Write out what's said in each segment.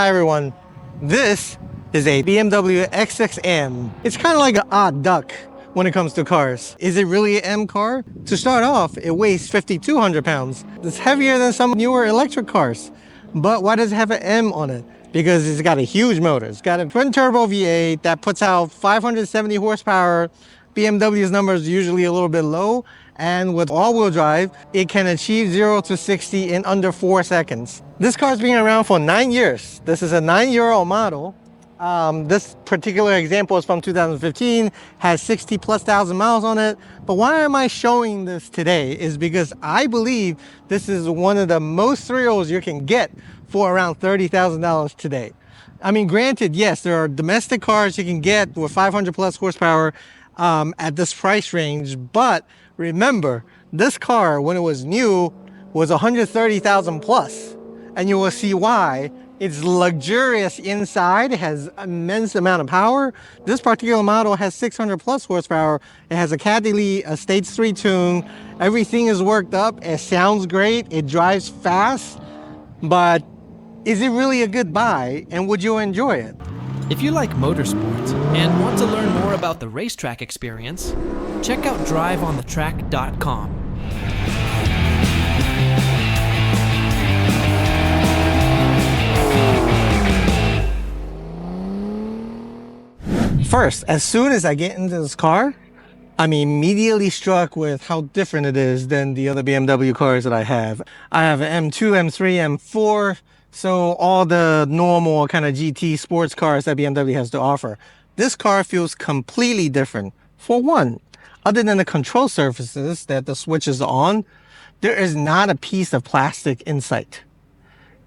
Hi everyone, this is a BMW X6M. It's kind of like an odd duck when it comes to cars. Is it really an M car? To start off, it weighs 5,200 pounds. It's heavier than some newer electric cars. But why does it have an M on it? Because it's got a huge motor. It's got a twin turbo V8 that puts out 570 horsepower. BMW's number is usually a little bit low, and with all-wheel drive, it can achieve 0 to 60 in under 4 seconds. This car's been around for 9 years. This is a 9-year-old model. This particular example is from 2015, has 60+ thousand miles on it. But why am I showing this today is because I believe this is one of the most thrills you can get for around $30,000 today. I mean, granted, yes, there are domestic cars you can get with 500+ horsepower at this price range, but remember, this car, when it was new, was 130,000 plus, and you will see why. It's luxurious inside. It has immense amount of power. This particular model has 600+ horsepower. It has a Caddy a Stage 3 tune. Everything is worked up. It sounds great. It drives fast, but is it really a good buy, and would you enjoy it? If you like motorsports and want to learn more about the racetrack experience, check out driveonthetrack.com. First, as soon as I get into this car, I'm immediately struck with how different it is than the other BMW cars that I have. I have an M2, M3, M4, so all the normal kind of GT sports cars that BMW has to offer. This car feels completely different. For one, other than the control surfaces that the switch is on, there is not a piece of plastic in sight.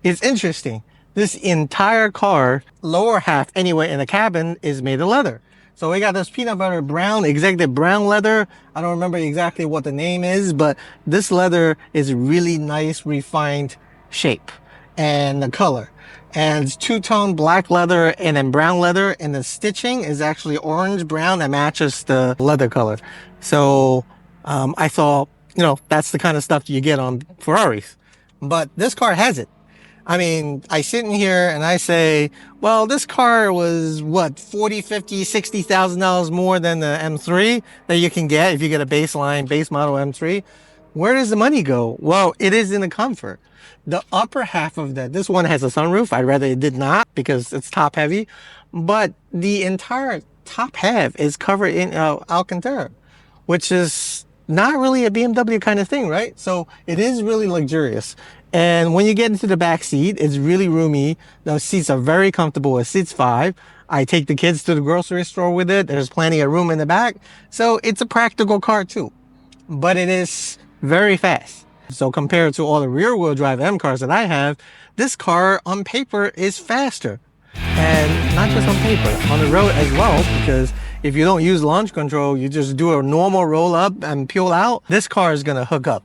It's interesting. This entire car, lower half anyway in the cabin, is made of leather. So we got this peanut butter brown, executive brown leather. I don't remember exactly what the name is, but this leather is really nice, refined shape and the color. And it's two-tone black leather and then brown leather, and the stitching is actually orange brown that matches the leather color. So I thought, that's the kind of stuff you get on Ferraris. But this car has it. I mean, I sit in here and I say, well, this car was what, 40, 50, $60,000 more than the M3 that you can get if you get a base model M3. Where does the money go? Well, it is in the comfort. The upper half of this one has a sunroof. I'd rather it did not because it's top heavy, but the entire top half is covered in Alcantara, which is not really a BMW kind of thing, right? So it is really luxurious. And when you get into the back seat, it's really roomy. The seats are very comfortable. It seats 5. I take the kids to the grocery store with it. There's plenty of room in the back. So it's a practical car too, but it is very fast. So compared to all the rear wheel drive M cars that I have, this car on paper is faster. And not just on paper, on the road as well, because if you don't use launch control, you just do a normal roll up and peel out, this car is gonna hook up.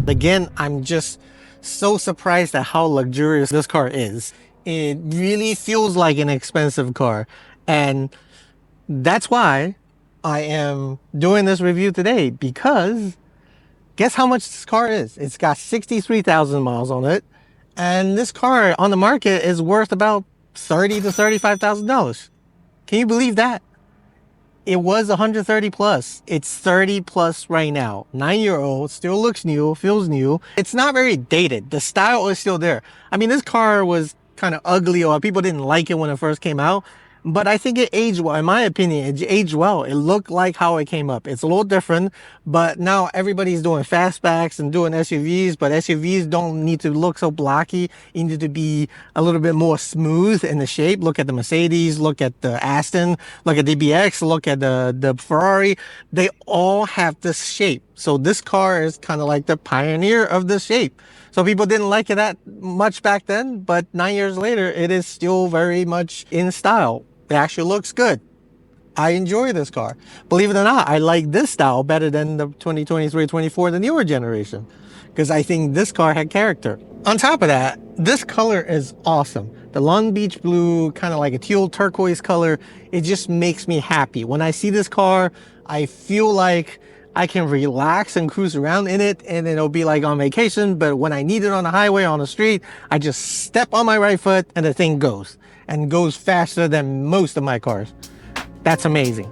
Again, I'm just so surprised at how luxurious this car is. It really feels like an expensive car. And that's why I am doing this review today, because Guess how much this car is? It's got 63,000 miles on it. And this car on the market is worth about $30,000 to $35,000. Can you believe that? It was 130 plus. It's 30 plus right now. 9-year-old, still looks new, feels new. It's not very dated. The style is still there. I mean, this car was kind of ugly, or people didn't like it when it first came out. But I think it aged well. In my opinion, it aged well. It looked like how it came up. It's a little different, but now everybody's doing fastbacks and doing SUVs, but SUVs don't need to look so blocky. You need to be a little bit more smooth in the shape. Look at the Mercedes, look at the Aston, look at the BX, look at the Ferrari. They all have this shape. So this car is kind of like the pioneer of the shape. So people didn't like it that much back then, but 9 years later, it is still very much in style. It actually looks good. I enjoy this car. Believe it or not, I like this style better than the 2023, 24, the newer generation, because I think this car had character. On top of that, this color is awesome. The Long Beach blue, kind of like a teal turquoise color, it just makes me happy. When I see this car, I feel like I can relax and cruise around in it, and it'll be like on vacation. But when I need it on the highway, on the street, I just step on my right foot and the thing goes, and goes faster than most of my cars. That's amazing.